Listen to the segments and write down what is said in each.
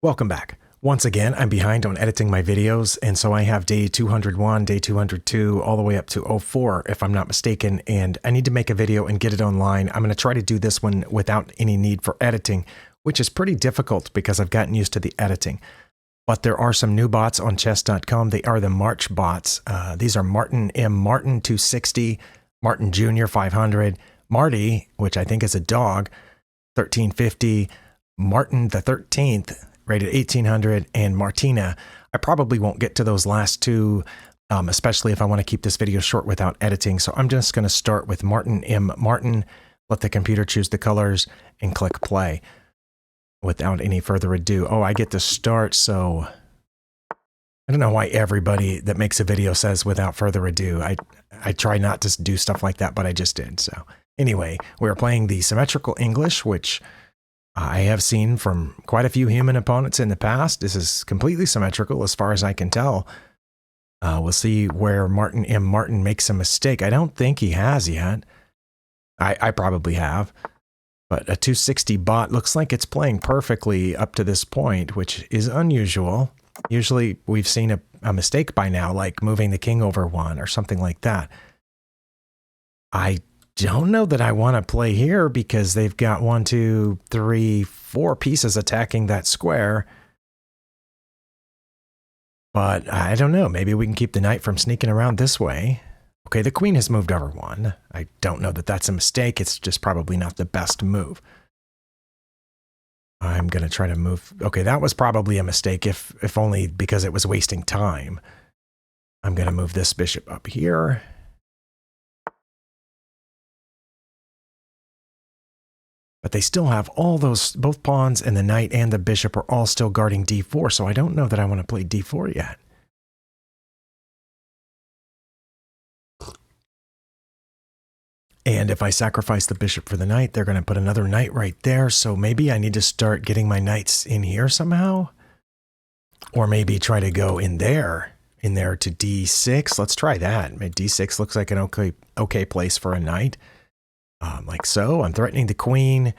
Welcome back. Once again, I'm behind on editing my videos, and so I have day 201, day 202, all the way up to 04, if I'm not mistaken, and I need to make a video and get it online. I'm going to try to do this one without any need for editing, which is pretty difficult because I've gotten used to the editing. But there are some new bots on chess.com. They are the March bots. These are Martin M. Martin 260, Martin Jr. 500, Marty, which I think is a dog, 1350, Martin the 13th, rated 1800, and Martina. I probably won't get to those last two, especially if I want to keep this video short without editing. So I'm just going to start with Martin M. Martin, let the computer choose the colors, and click play. Without any further ado. Oh, I get to start, so I don't know why everybody that makes a video says without further ado. I try not to do stuff like that, but I just did. So anyway, we're playing the symmetrical English, which I have seen from quite a few human opponents in the past. This is completely symmetrical as far as I can tell. We'll see where Martin M. Martin makes a mistake. I don't think he has yet. I probably have. But a 260 bot looks like it's playing perfectly up to this point, which is unusual. Usually we've seen a mistake by now, like moving the king over one or something like that. I don't know that I want to play here because they've got 1, 2, 3, 4 pieces attacking that square. But I don't know. Maybe we can keep the knight from sneaking around this way. Okay, the queen has moved over one. I don't know that that's a mistake. It's just probably not the best move. I'm going to try to move. Okay, that was probably a mistake, if only because it was wasting time. I'm going to move this bishop up here. But they still have all those, both pawns and the knight and the bishop are all still guarding d4, so I don't know that I want to play d4 yet. And if I sacrifice the bishop for the knight, they're going to put another knight right there. So maybe I need to start getting my knights in here somehow. Or maybe try to go in there to d6. Let's try that. D6 looks like an okay place for a knight. Like so. I'm threatening the queen.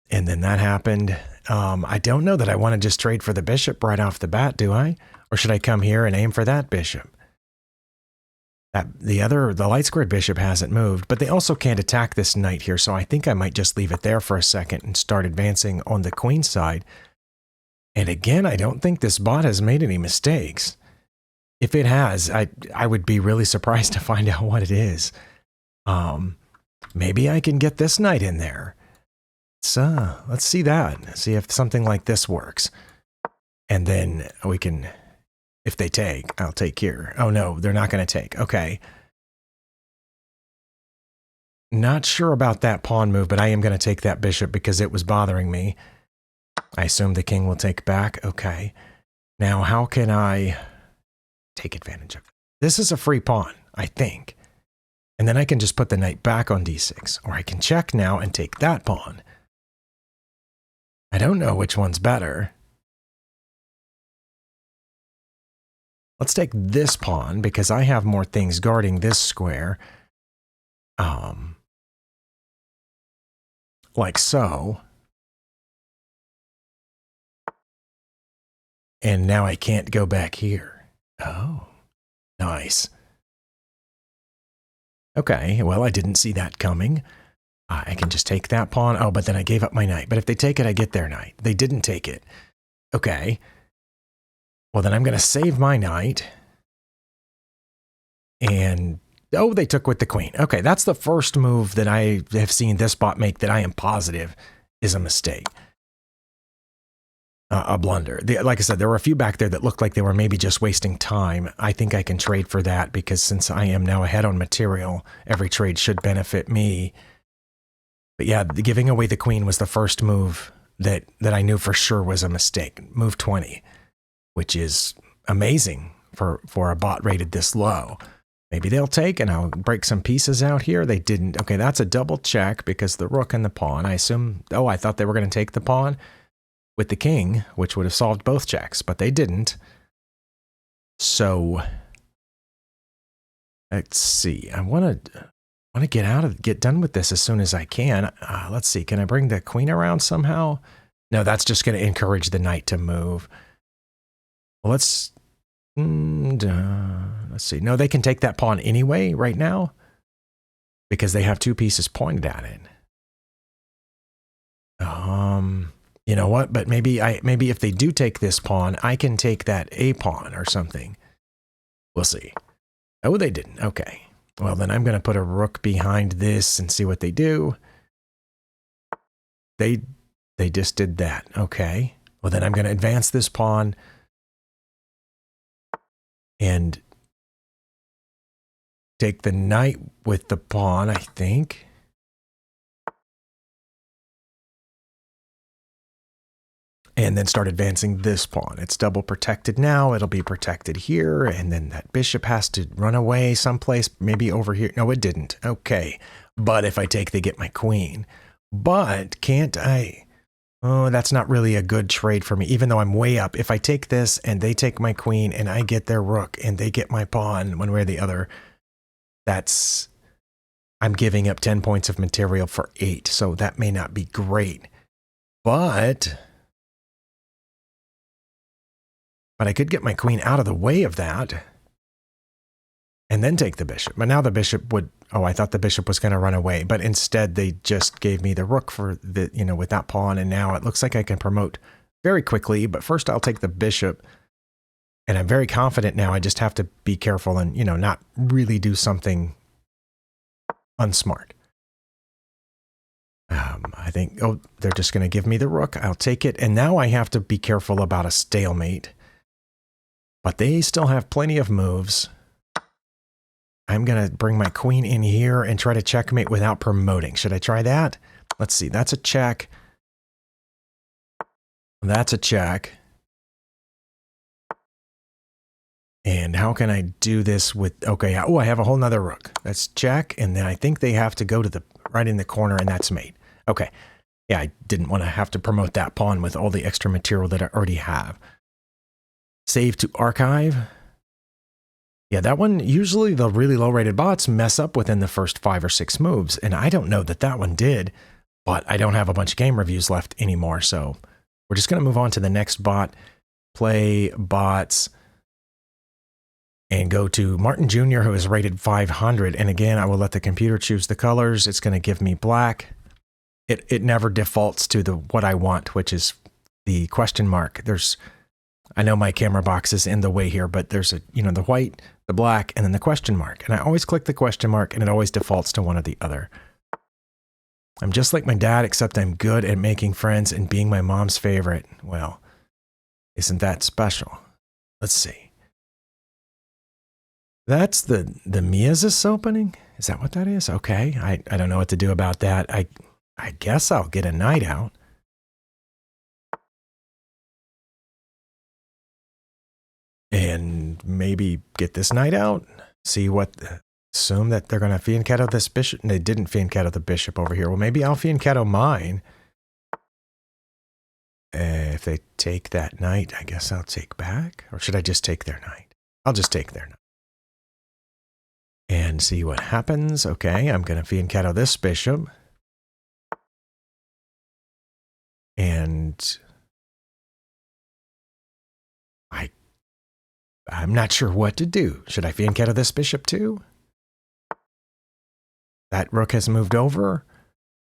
And then that happened. I don't know that I want to just trade for the bishop right off the bat, do I? Or should I come here and aim for that bishop? The light squared bishop hasn't moved, but they also can't attack this knight here, so I think I might just leave it there for a second and start advancing on the queen side. And again, I don't think this bot has made any mistakes. If it has, I would be really surprised to find out what it is. Maybe I can get this knight in there. So let's see that. See if something like this works. And then we can... If they take, I'll take here. Oh no, they're not going to take. Okay. Not sure about that pawn move, but I am going to take that bishop because it was bothering me. I assume the king will take back. Okay. Now, how can I take advantage of it? This is a free pawn, I think. And then I can just put the knight back on d6, or I can check now and take that pawn. I don't know which one's better. Let's take this pawn because I have more things guarding this square. Like so. And now I can't go back here. Oh, nice. Okay, well, I didn't see that coming. I can just take that pawn. Oh, but then I gave up my knight. But if they take it, I get their knight. They didn't take it. Okay. Well, then I'm going to save my knight. And, oh, they took with the queen. Okay, that's the first move that I have seen this bot make that I am positive is a mistake. A blunder. Like I said, there were a few back there that looked like they were maybe just wasting time. I think I can trade for that because since I am now ahead on material, every trade should benefit me. But yeah, giving away the queen was the first move that I knew for sure was a mistake. Move 20. Which is amazing for a bot rated this low. Maybe they'll take and I'll break some pieces out here. They didn't. Okay, that's a double check because the rook and the pawn, I assume, oh, I thought they were going to take the pawn with the king, which would have solved both checks, but they didn't. So, let's see. I want to get done with this as soon as I can. Let's see. Can I bring the queen around somehow? No, that's just going to encourage the knight to move. Well, let's see. No, they can take that pawn anyway right now because they have 2 pieces pointed at it. You know what? But maybe if they do take this pawn, I can take that A pawn or something. We'll see. Oh, they didn't. Okay. Well, then I'm going to put a rook behind this and see what they do. They just did that. Okay. Well, then I'm going to advance this pawn and take the knight with the pawn, I think. And then start advancing this pawn. It's double protected now. It'll be protected here. And then that bishop has to run away someplace, maybe over here. No, it didn't. Okay. But if I take, they get my queen. But can't I? Oh, that's not really a good trade for me, even though I'm way up. If I take this and they take my queen and I get their rook and they get my pawn one way or the other, I'm giving up 10 points of material for 8. So that may not be great. But I could get my queen out of the way of that and then take the bishop. But now the bishop would, oh, I thought the bishop was going to run away, but instead they just gave me the rook for the, with that pawn. And now it looks like I can promote very quickly, but first I'll take the bishop. And I'm very confident now. I just have to be careful and, not really do something unsmart. I think, oh, they're just going to give me the rook. I'll take it. And now I have to be careful about a stalemate. But they still have plenty of moves. I'm going to bring my queen in here and try to checkmate without promoting. Should I try that? Let's see. That's a check. That's a check. And how can I do this with... Okay, oh, I have a whole nother rook. That's check. And then I think they have to go to the right in the corner, and that's mate. Okay. Yeah, I didn't want to have to promote that pawn with all the extra material that I already have. Save to archive. Yeah, that one, usually the really low-rated bots mess up within the first 5 or 6 moves, and I don't know that that one did, but I don't have a bunch of game reviews left anymore, so we're just going to move on to the next bot, play bots, and go to Martin Jr., who is rated 500, and again, I will let the computer choose the colors. It's going to give me black. It never defaults to what I want, which is the question mark. I know my camera box is in the way here, but there's the white, the black, and then the question mark. And I always click the question mark, and it always defaults to one or the other. I'm just like my dad, except I'm good at making friends and being my mom's favorite. Well, isn't that special? Let's see. That's the Miasis opening? Is that what that is? Okay, I don't know what to do about that. I guess I'll get a knight out. And maybe get this knight out. See what... Assume that they're going to fianchetto this bishop. They didn't fianchetto the bishop over here. Well, maybe I'll fianchetto mine. If they take that knight, I guess I'll take back. Or should I just take their knight? I'll just take their knight. And see what happens. Okay, I'm going to fianchetto this bishop. And... I'm not sure what to do. Should I fianchetto this bishop too? That rook has moved over.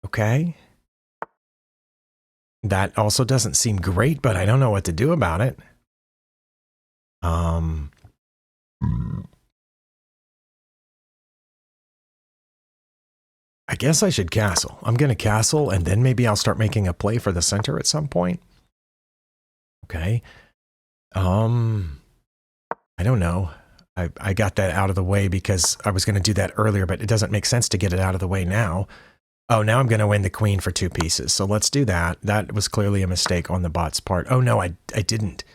Okay. That also doesn't seem great, but I don't know what to do about it. I guess I should castle. I'm going to castle, and then maybe I'll start making a play for the center at some point. Okay. I don't know. I got that out of the way because I was going to do that earlier, but it doesn't make sense to get it out of the way now. Oh, now I'm going to win the queen for 2 pieces. So let's do that. That was clearly a mistake on the bot's part. Oh, no, I didn't.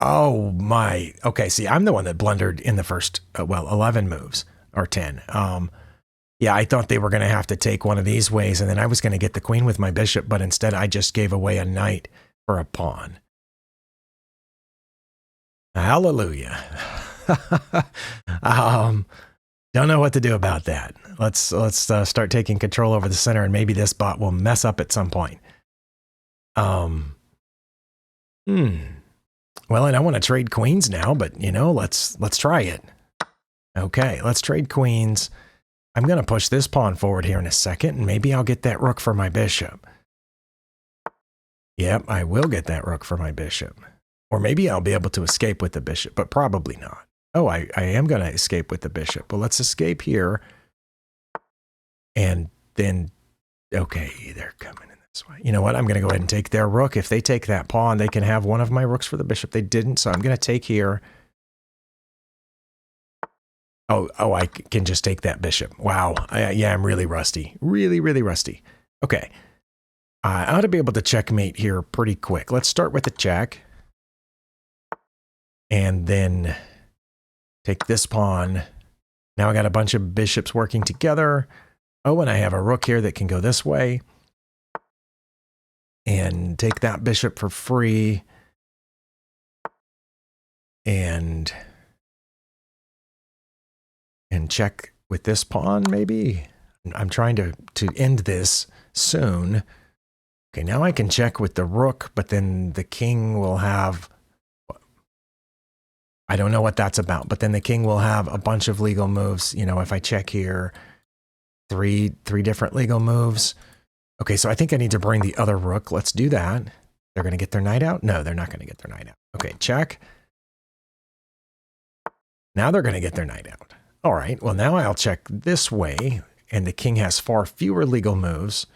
Oh, my. Okay, see, I'm the one that blundered in the first, 11 moves or 10. Yeah, I thought they were going to have to take one of these ways, and then I was going to get the queen with my bishop, but instead I just gave away a knight for a pawn. Hallelujah. Don't know what to do about that. Let's start taking control over the center, and maybe this bot will mess up at some point. I Well, I don't want to trade queens now, but you know, let's try it. Okay, let's trade queens. I'm going to push this pawn forward here in a second, and maybe I'll get that rook for my bishop. Yep, I will get that rook for my bishop. Or maybe I'll be able to escape with the bishop, but probably not. Oh, I am going to escape with the bishop. Well, let's escape here. And then, okay, they're coming in this way. You know what? I'm going to go ahead and take their rook. If they take that pawn, they can have one of my rooks for the bishop. They didn't, so I'm going to take here. Oh, I can just take that bishop. Wow. Yeah, I'm really rusty. Really, really rusty. Okay. I ought to be able to checkmate here pretty quick. Let's start with a check. And then take this pawn. Now I got a bunch of bishops working together. Oh, and I have a rook here that can go this way. And take that bishop for free. And check with this pawn, maybe? I'm trying to end this soon. Okay, now I can check with the rook, but then the king will have... I don't know what that's about, but then the king will have a bunch of legal moves. You know, if I check here, three different legal moves. Okay, so I think I need to bring the other rook. Let's do that. They're going to get their knight out? No, they're not going to get their knight out. Okay, check. Now they're going to get their knight out. All right, well, now I'll check this way, and the king has far fewer legal moves.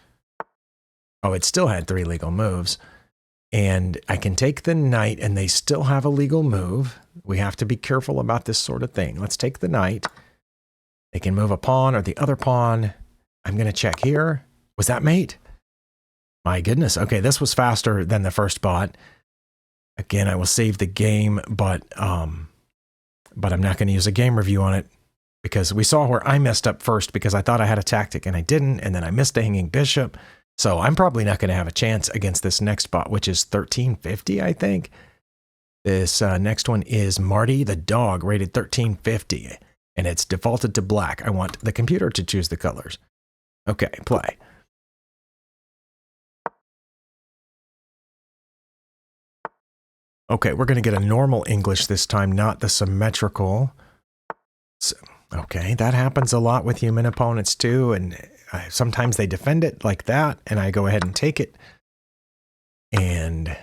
Oh, it still had 3 legal moves. And I can take the knight, and they still have a legal move. We have to be careful about this sort of thing. Let's take the knight. They can move a pawn or the other pawn. I'm going to check here. Was that mate? My goodness. Okay, this was faster than the first bot. Again, I will save the game, but I'm not going to use a game review on it because we saw where I messed up first because I thought I had a tactic and I didn't, and then I missed a hanging bishop. So I'm probably not going to have a chance against this next bot, which is 1350, I think. This next one is Marty the dog, rated 1350, and it's defaulted to black. I want the computer to choose the colors. Okay, play. Okay, we're going to get a normal English this time, not the symmetrical. So, okay, that happens a lot with human opponents too, and sometimes they defend it like that, and I go ahead and take it. And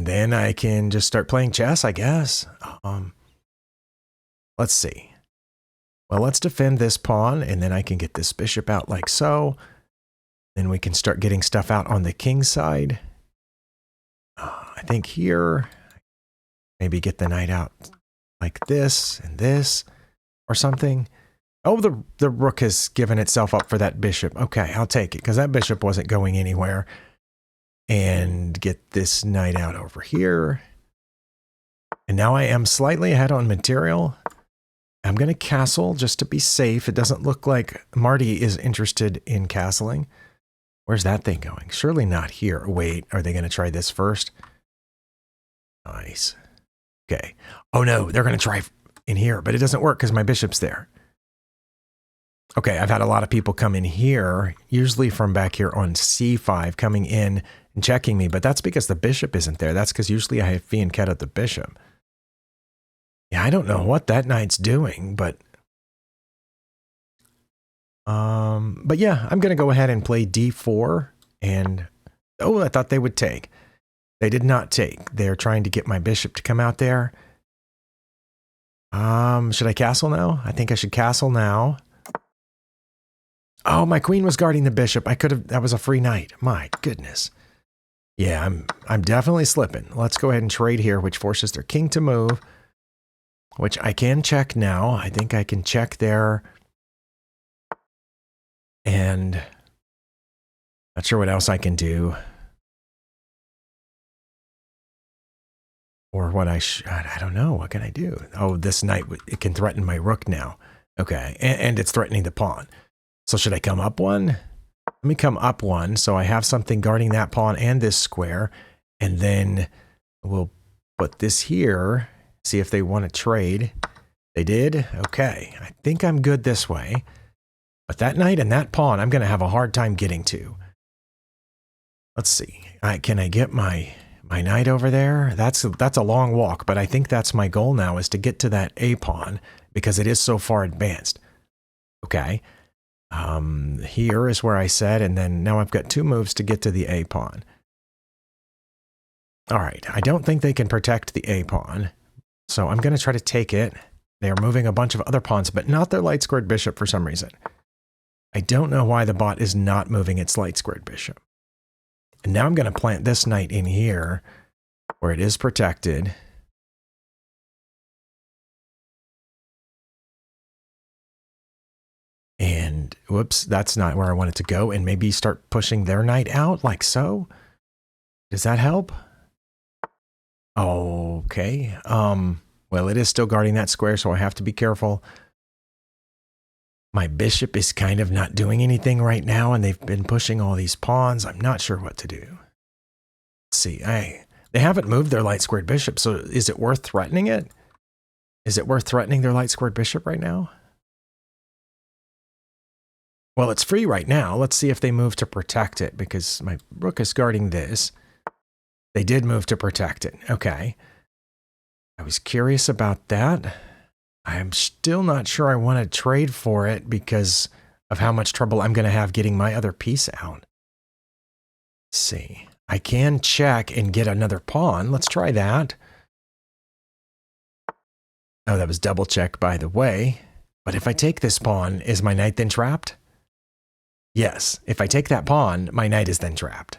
then I can just start playing chess, I guess. Let's see. Well, let's defend this pawn, and then I can get this bishop out like so. Then we can start getting stuff out on the king side. I think here, maybe get the knight out like this and this or something. Oh, the rook has given itself up for that bishop. Okay, I'll take it because that bishop wasn't going anywhere. And get this knight out over here. And now I am slightly ahead on material. I'm going to castle just to be safe. It doesn't look like Marty is interested in castling. Where's that thing going? Surely not here. Wait, are they going to try this first? Nice. Okay. Oh no, they're going to try in here, but it doesn't work because my bishop's there. Okay, I've had a lot of people come in here, usually from back here on c5, coming in and checking me, but that's because the bishop isn't there. That's because usually I have fianchettoed the bishop. Yeah, I don't know what that knight's doing, but yeah, I'm going to go ahead and play d4, and oh, I thought they would take. They did not take. They're trying to get my bishop to come out there. Should I castle now? I think I should castle now. Oh, my queen was guarding the bishop. I could have, that was a free knight. My goodness. Yeah, I'm definitely slipping. Let's go ahead and trade here, which forces their king to move, which I can check now. I think I can check there. And not sure what else I can do. Or what I don't know. What can I do? Oh, this knight, it can threaten my rook now. Okay, and it's threatening the pawn. So should I come up one? Let me come up one so I have something guarding that pawn and this square. And then we'll put this here, see if they want to trade. They did? Okay, I think I'm good this way. But that knight and that pawn, I'm going to have a hard time getting to. Let's see. Can I get my knight over there? That's a long walk, but I think that's my goal now, is to get to that A pawn because it is so far advanced. Okay. Here is where I said, and then now I've got 2 moves to get to the A pawn. All right. I don't think they can protect the A pawn, so I'm going to try to take it. They are moving a bunch of other pawns, but not their light squared bishop for some reason. I don't know why the bot is not moving its light squared bishop. And now I'm going to plant this knight in here where it is protected. And whoops, that's not where I want it to go. And maybe start pushing their knight out like so. Does that help? Okay. Well, it is still guarding that square, so I have to be careful. My bishop is kind of not doing anything right now, and they've been pushing all these pawns. I'm not sure what to do. Let's see. They haven't moved their light squared bishop, so is it worth threatening it? Is it worth threatening their light squared bishop right now? Well, it's free right now. Let's see if they move to protect it, because my rook is guarding this. They did move to protect it. Okay. I was curious about that. I'm still not sure I want to trade for it because of how much trouble I'm going to have getting my other piece out. Let's see. I can check and get another pawn. Let's try that. Oh, that was double check, by the way. But if I take this pawn, is my knight then trapped? Yes. If I take that pawn, my knight is then trapped.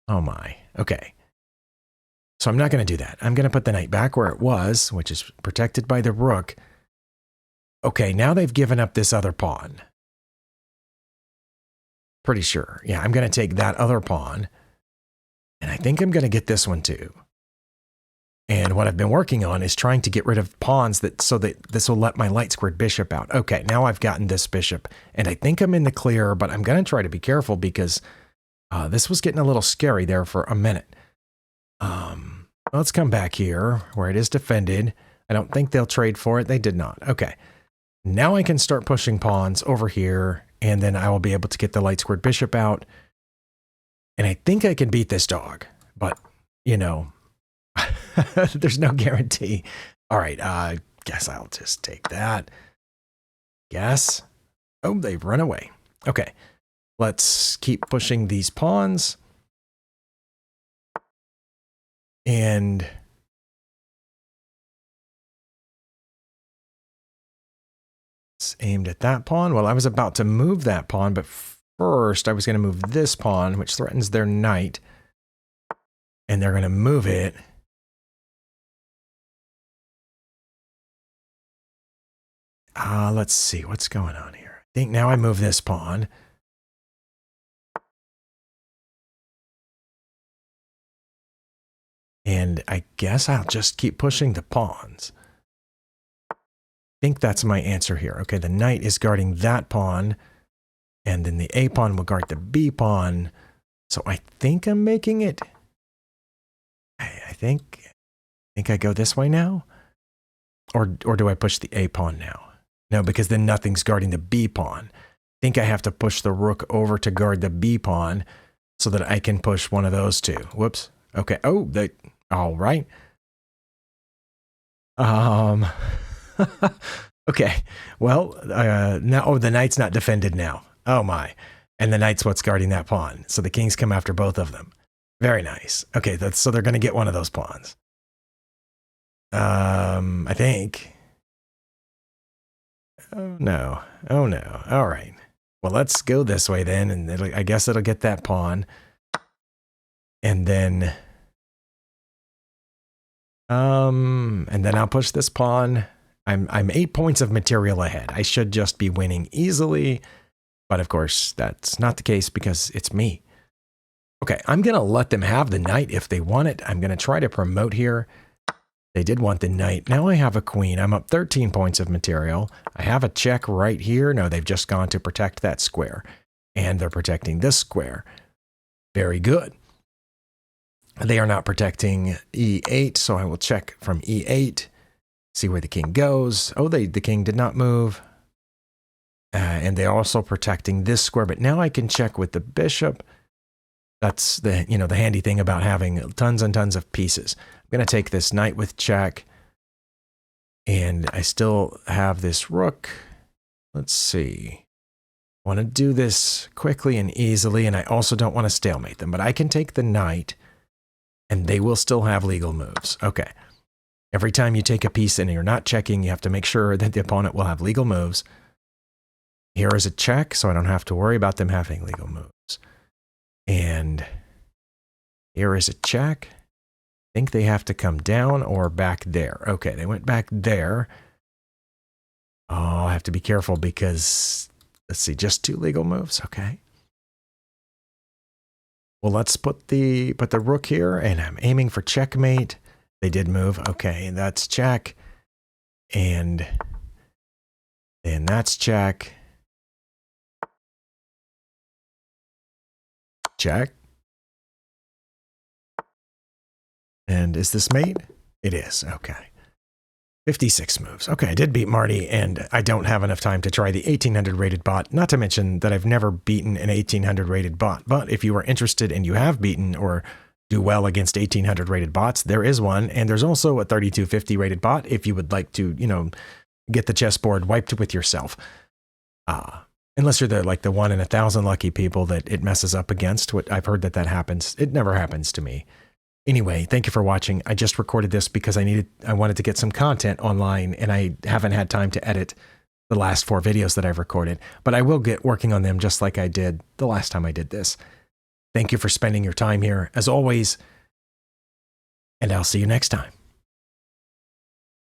Oh my. Okay. So I'm not going to do that. I'm going to put the knight back where it was, which is protected by the rook. Okay, now they've given up this other pawn. Pretty sure. Yeah, I'm going to take that other pawn. And I think I'm going to get this one too. And what I've been working on is trying to get rid of pawns so that this will let my light squared bishop out. Okay, now I've gotten this bishop. And I think I'm in the clear, but I'm going to try to be careful because this was getting a little scary there for a minute. Let's come back here where it is defended. I don't think they'll trade for it. They did not. Okay. Now I can start pushing pawns over here, and then I will be able to get the light squared bishop out. And I think I can beat this dog, but, you know, there's no guarantee. All right, guess I'll just take that. Guess. Oh, they've run away. Okay. Let's keep pushing these pawns. And it's aimed at that pawn. Well, I was about to move that pawn, but first I was going to move this pawn, which threatens their knight. And they're going to move it. Let's see what's going on here. I think now I move this pawn. And I guess I'll just keep pushing the pawns. I think that's my answer here. Okay, the knight is guarding that pawn, and then the A pawn will guard the B pawn. So I think I'm making it. I think I go this way now? Or do I push the A pawn now? No, because then nothing's guarding the B pawn. I think I have to push the rook over to guard the B pawn so that I can push one of those two. Whoops. Okay. Oh, all right. Okay. Well, now, oh, the knight's not defended now. Oh my. And the knight's what's guarding that pawn. So the kings come after both of them. Very nice. Okay. So they're going to get one of those pawns. I think. Oh no. Oh no. All right. Well, let's go this way then. And I guess it'll get that pawn. And then I'll push this pawn. I'm 8 points of material ahead. I should just be winning easily, but of course that's not the case because it's me. Okay, I'm gonna let them have the knight if they want it. I'm gonna try to promote here. They did want the knight. Now I have a queen. I'm up 13 points of material. I have a check right here. No, they've just gone to protect that square, and they're protecting this square. Very good. They are not protecting e8, so I will check from e8, see where the king goes. Oh, the king did not move. And they're also protecting this square, but now I can check with the bishop. That's the, the handy thing about having tons and tons of pieces. I'm going to take this knight with check, and I still have this rook. Let's see. I want to do this quickly and easily, and I also don't want to stalemate them, but I can take the knight, and they will still have legal moves. Okay. Every time you take a piece and you're not checking, you have to make sure that the opponent will have legal moves. Here is a check, so I don't have to worry about them having legal moves. And here is a check. I think they have to come down or back there. Okay, they went back there. Oh, I have to be careful because, let's see, just 2 legal moves. Okay. Well, let's put the rook here, and I'm aiming for checkmate. They did move. Okay, that's check. And then that's check. Check. And is this mate? It is. Okay. 56 moves. Okay, I did beat Marty, and I don't have enough time to try the 1800 rated bot, not to mention that I've never beaten an 1800 rated bot. But if you are interested and you have beaten or do well against 1800 rated bots, there is one, and there's also a 3250 rated bot if you would like to, get the chessboard wiped with yourself. Unless you're the 1 in 1,000 lucky people that it messes up against. What I've heard that happens. It never happens to me. Anyway, thank you for watching. I just recorded this because I wanted to get some content online, and I haven't had time to edit the last 4 videos that I've recorded, but I will get working on them just like I did the last time I did this. Thank you for spending your time here, as always, and I'll see you next time.